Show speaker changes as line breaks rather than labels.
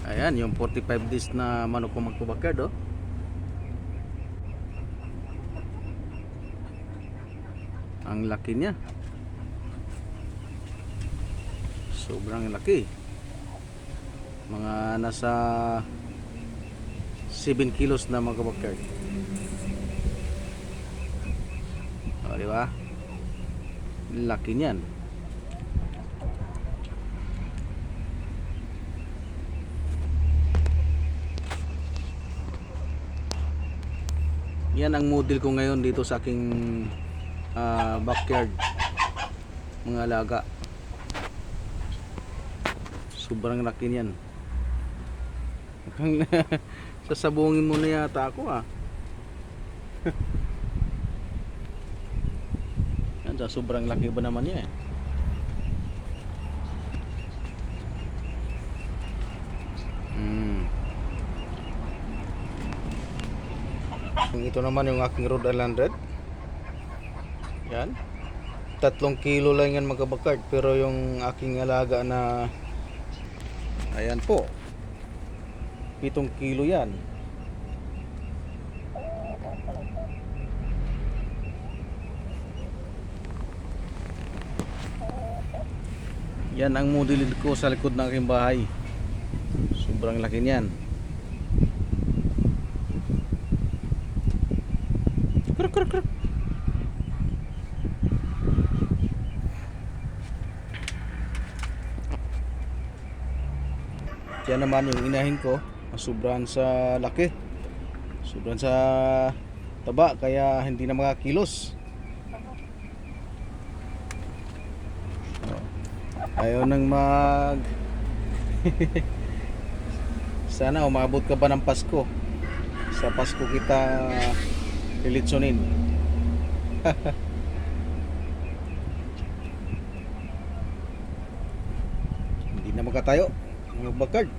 Ayan, yung 45 days na manok ko magpabakard, oh. Ang laki niya. Sobrang laki. Mga nasa 7 kilos na mga kabakard. O, di ba? Laki niyan. Yan ang model ko ngayon dito sa aking backyard, mga alaga. Sobrang laki niyan. Sasabungin mo na yata ako, ah. Yan, sobrang laki ba naman niya, eh. Ito naman yung aking Rhode Island Red. Yan, 3 kilo lang yan mga kabakard. Pero yung aking alaga na, ayan po, 7 kilo yan. Yan ang model ko sa likod ng aking bahay. Sobrang laki niyan. Kruk kruk kruk. Yan naman yung inahin ko. Sobrang sa laki. Sobrang sa taba, kaya hindi na makakilos. Ayaw nang mag sana umabot ka pa ng Pasko. Sa Pasko kita lilitsunin. Hindi na magkatayo mga bakard.